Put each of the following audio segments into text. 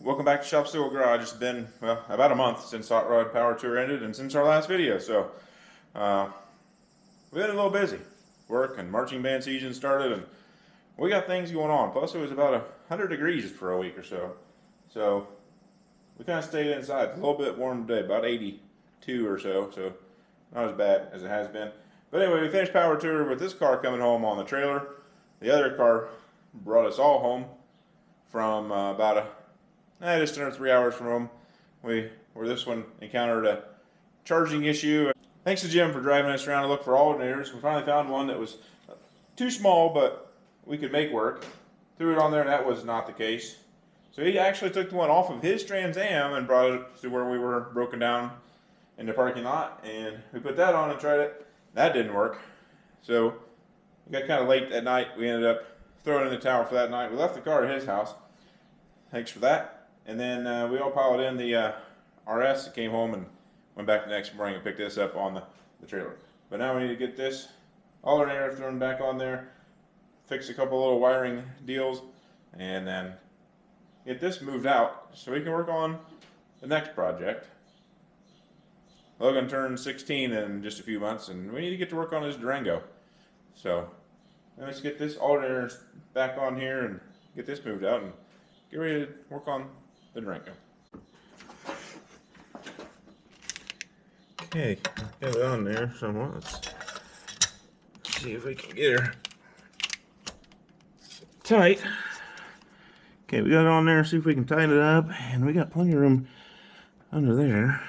Welcome back to Shop Steel Garage. It's been, well, about a month since Hot Rod Power Tour ended and since our last video, so we've been a little busy. Work and marching band season started and we got things going on. Plus it was about 100 degrees for a week or so. So we kind of stayed inside. It's a little bit warm today, about 82 or so, so not as bad as it has been. But anyway, we finished Power Tour with this car coming home on the trailer. The other car brought us all home from just under 3 hours from home. Where this one encountered a charging issue. Thanks to Jim for driving us around to look for alternators. We finally found one that was too small, but we could make work. Threw it on there and that was not the case. So he actually took the one off of his Trans Am and brought it to where we were broken down in the parking lot, and we put that on and tried it. That didn't work. So it got kind of late that night. We ended up throwing in the towel for that night. We left the car at his house. Thanks for that. And then we all piled in the RS that came home and went back the next morning and picked this up on the trailer. But now we need to get this alternator thrown back on there, fix a couple little wiring deals, and then get this moved out so we can work on the next project. Logan turns 16 in just a few months and we need to get to work on his Durango. So let's get this alternator back on here and get this moved out and get ready to work on the Durango. Okay, get it on there somewhat. Let's see if we can get her tight. Okay, we got it on there, see if we can tighten it up, and we got plenty of room under there.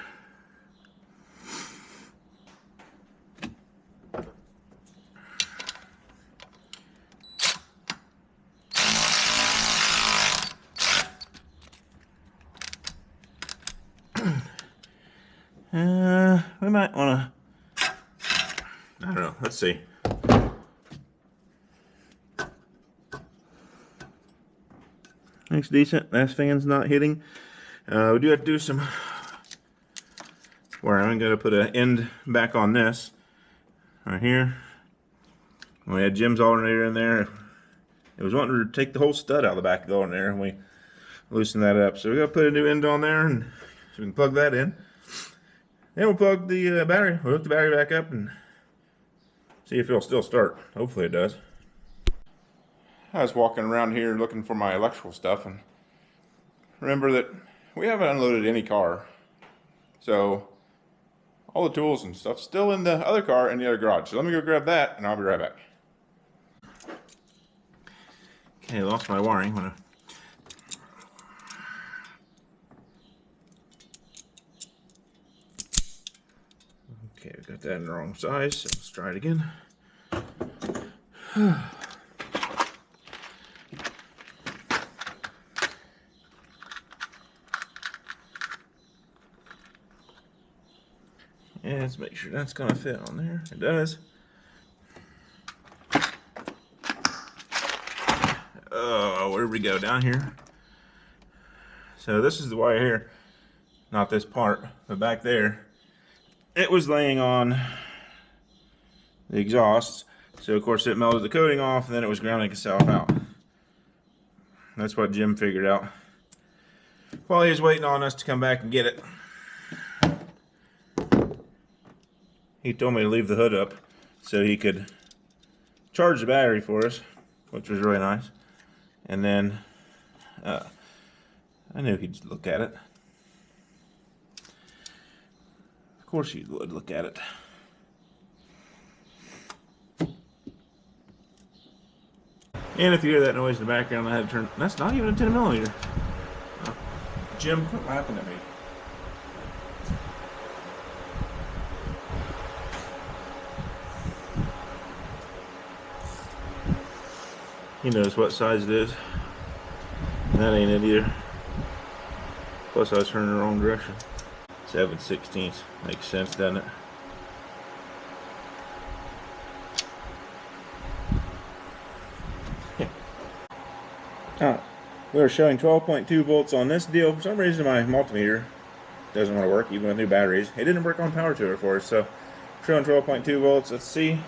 We might want to, I don't know, let's see. Looks decent. That fan's not hitting. We do have to do some wiring. I'm going to put an end back on this right here. We had Jim's alternator in there. It was wanting to take the whole stud out of the back of the alternator, and we loosened that up. So we got to put a new end on there, and so we can plug that in. Then we'll plug the battery. We'll hook the battery back up and see if it'll still start. Hopefully it does. I was walking around here looking for my electrical stuff and remember that we haven't unloaded any car. So all the tools and stuff still in the other car in the other garage. So let me go grab that and I'll be right back. Okay, lost my wiring. Okay, we got that in the wrong size, so let's try it again. Yeah, let's make sure that's gonna fit on there. It does. Oh, where did we go? Down here. So this is the wire here, not this part, but back there. It was laying on the exhaust, so of course it melted the coating off and then it was grounding itself out. That's what Jim figured out while he was waiting on us to come back and get it. He told me to leave the hood up so he could charge the battery for us, which was really nice. And then I knew he'd look at it. Of course he would look at it. And if you hear that noise in the background, I had to turn. That's not even a 10 millimeter. Oh. Jim, quit laughing at me. He knows what size it is. That ain't it either. Plus I was turning the wrong direction. 7/16 makes sense, doesn't it? We're showing 12.2 volts on this deal. For some reason my multimeter doesn't want to work even with new batteries. It didn't work on Power Tour for us, so showing 12.2 volts. Let's see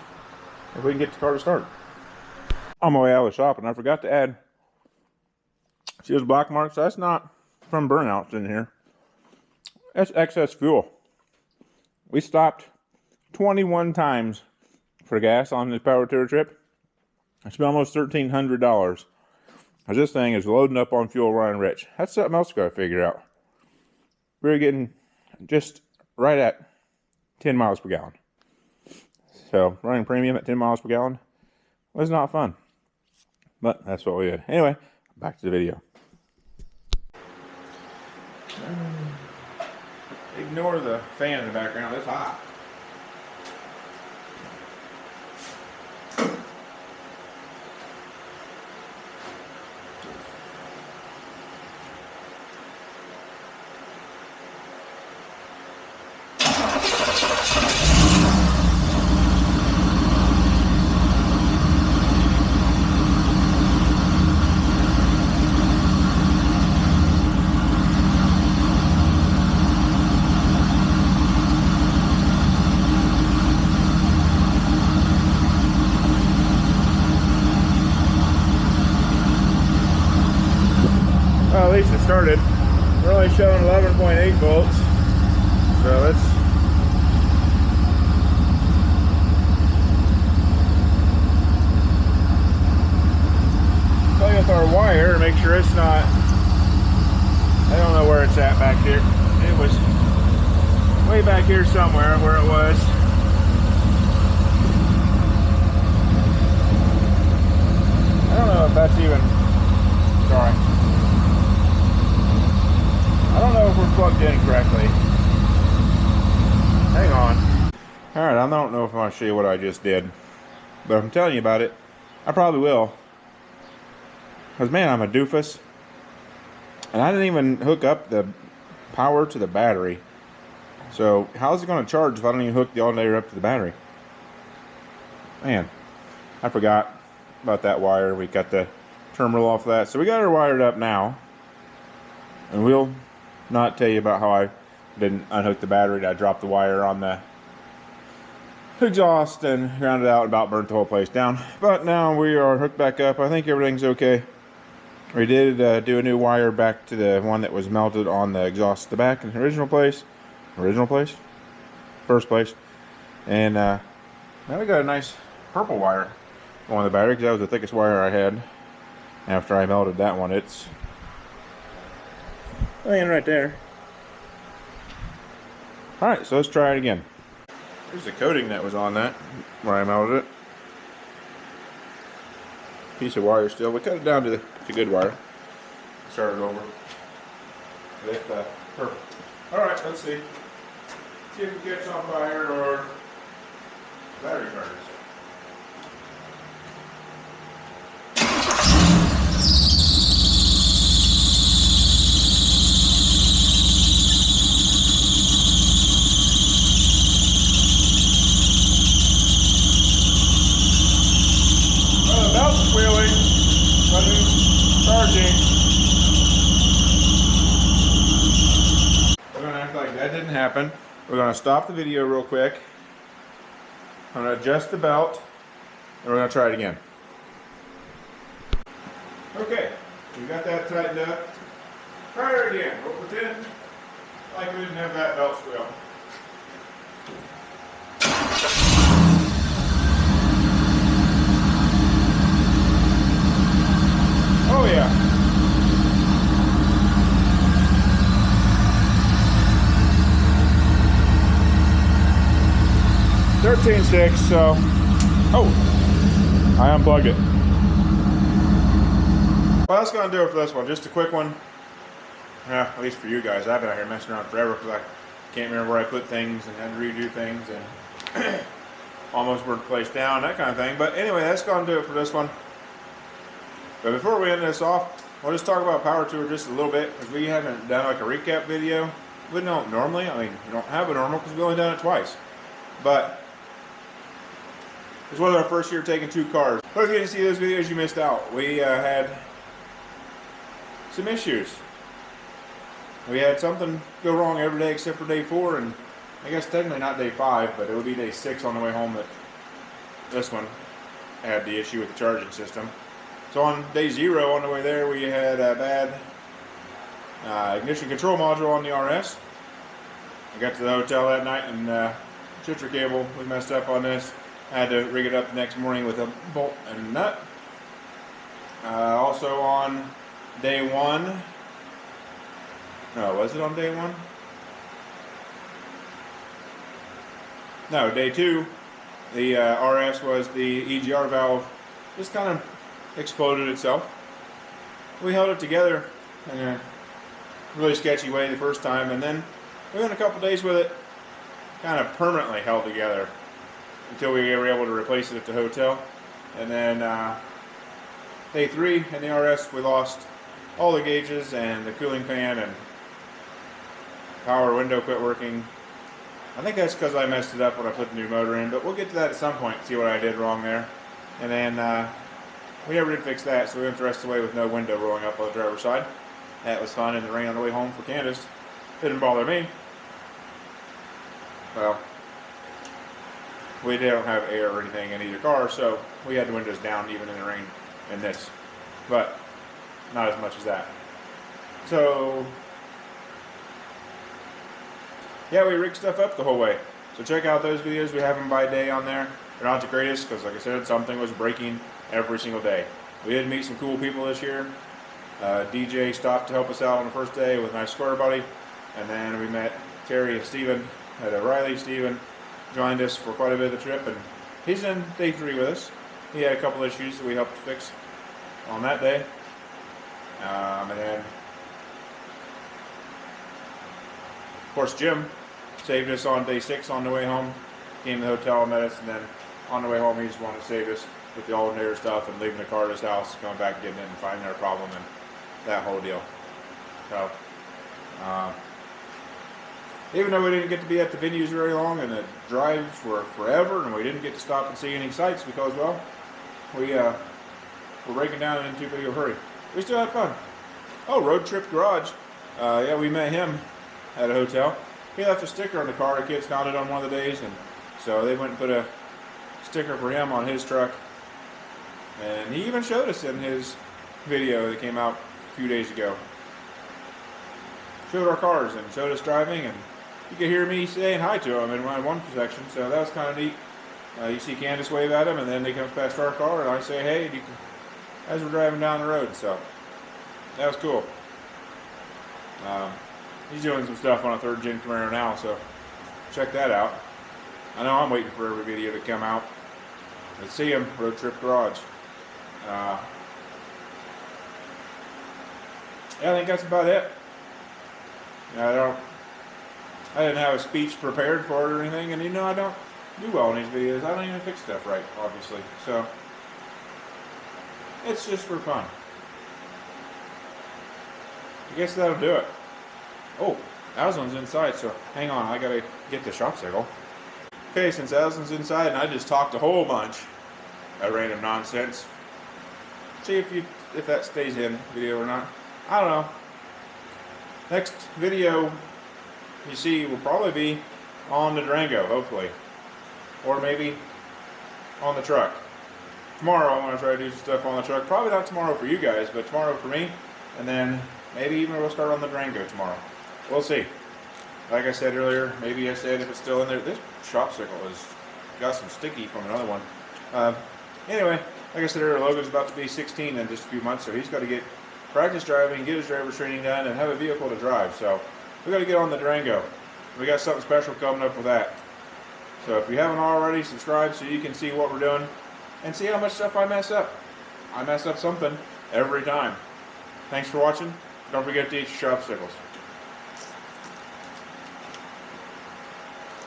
if we can get the car to start. On my way out of the shop, and I forgot to add, see those black marks? That's not from burnouts in here. That's excess fuel. We stopped 21 times for gas on this power tour trip. I spent almost $1,300. Because this thing is loading up on fuel running rich. That's something else we got to figure out. We're getting just right at 10 miles per gallon. So running premium at 10 miles per gallon was not fun. But that's what we did. Anyway, back to the video. Ignore the fan in the background. It's hot. Well, at least it started. We're only showing 11.8 volts. So let's play with our wire and make sure it's not, I don't know where it's at back here. It was way back here somewhere where it was. I don't know if that's even, sorry. I don't know if we're plugged in correctly. Hang on. Alright, I don't know if I want to show you what I just did. But if I'm telling you about it, I probably will. Because man, I'm a doofus. And I didn't even hook up the power to the battery. So how's it going to charge if I don't even hook the alternator up to the battery? Man, I forgot about that wire. We got the terminal off that. So we got her wired up now. And we'll not tell you about how I didn't unhook the battery. I dropped the wire on the exhaust and ground it out and about burnt the whole place down. But now we are hooked back up. I think everything's okay. We did do a new wire back to the one that was melted on the exhaust at the back in the original place. First place. And now we got a nice purple wire on the battery because that was the thickest wire I had after I melted that one. It's laying right there. Alright, so let's try it again. Here's the coating that was on that where I melted it. Piece of wire still. We cut it down to the good wire. Start it over with purple. Alright, let's see. See if it gets on fire or battery charges. Wheeling, button, charging. We're going to act like that didn't happen. We're going to stop the video real quick. I'm going to adjust the belt, and we're going to try it again. Okay, we got that tightened up. Try it again. We'll pretend like we didn't have that belt squeal. Oh yeah. $13.6, so I unplugged it. Well, that's gonna do it for this one. Just a quick one. Yeah, at least for you guys. I've been out here messing around forever because I can't remember where I put things and had to redo things and almost burnt the place down, that kind of thing. But anyway, that's gonna do it for this one. But before we end this off, we'll just talk about Power Tour just a little bit because we haven't done like a recap video. We don't normally. I mean, we don't have a normal because we've only done it twice. But this was our first year taking 2 cars. But if you didn't see those videos, you missed out. We had some issues. We had something go wrong every day except for day 4, and I guess technically not day 5, but it would be day 6 on the way home that this one had the issue with the charging system. So on day 0 on the way there, we had a bad ignition control module on the RS. I got to the hotel that night and shifter cable was messed up on this. I had to rig it up the next morning with a bolt and nut. Also on day one, no, was it on day one? No, day two, the RS was the EGR valve just kind of exploded itself. We held it together in a really sketchy way the first time, and then within a couple days with it, kind of permanently held together until we were able to replace it at the hotel. And then day three in the RS, we lost all the gauges and the cooling fan and power window quit working. I think that's because I messed it up when I put the new motor in, but we'll get to that at some point, see what I did wrong there. And then we never did fix that, so we went the rest of the way with no window rolling up on the driver's side. That was fun in the rain on the way home for Candace. Didn't bother me. Well, we don't have air or anything in either car, so we had the windows down even in the rain in this. But not as much as that. So yeah, we rigged stuff up the whole way. So check out those videos. We have them by day on there. They're not the greatest because, like I said, something was breaking every single day. We did meet some cool people this year. DJ stopped to help us out on the first day with a nice square body. And then we met Terry and Steven at O'Reilly. Steven joined us for quite a bit of the trip, and he's in day three with us. He had a couple issues that we helped fix on that day. And then, of course, Jim saved us on day 6 on the way home. Came to the hotel and met us, and then on the way home he just wanted to save us with the alternator stuff and leaving the car at his house, coming back, getting it, and finding our problem and that whole deal. So, even though we didn't get to be at the venues very long and the drives were forever and we didn't get to stop and see any sights because, well, we were breaking down in too big of a hurry. We still had fun. Oh, Road Trip Garage. Yeah, we met him at a hotel. He left a sticker on the car. The kids found it on one of the days, and so they went and put a sticker for him on his truck. And he even showed us in his video that came out a few days ago. Showed our cars and showed us driving, and you could hear me saying hi to him in my one section, so that was kind of neat. You see Candace wave at him, and then he comes past our car, and I say hey as we're driving down the road, so that was cool. He's doing some stuff on a 3rd gen Camaro now, so check that out. I know I'm waiting for every video to come out. Let's see him, Road Trip Garage. Yeah, I think that's about it. I didn't have a speech prepared for it or anything, and I don't do well in these videos. I don't even fix stuff right, obviously. So it's just for fun. I guess that'll do it. Oh, Aslan's inside, so hang on, I gotta get the shop signal. Okay, since Aslan's inside and I just talked a whole bunch of random nonsense, see if that stays in video or not. I don't know. Next video you see will probably be on the Durango, hopefully, or maybe on the truck. Tomorrow I'm gonna try to do some stuff on the truck. Probably not tomorrow for you guys, but tomorrow for me, and then maybe even we'll start on the Durango tomorrow. We'll see. Like I said earlier, maybe I said if it's still in there. This shop signal has got some sticky from another one. Anyway, like I said earlier, Logan's about to be 16 in just a few months, so he's got to get practice driving, get his driver's training done, and have a vehicle to drive. So we got to get on the Durango. We got something special coming up with that. So if you haven't already, subscribe so you can see what we're doing and see how much stuff I mess up. I mess up something every time. Thanks for watching. Don't forget to eat your shop signals.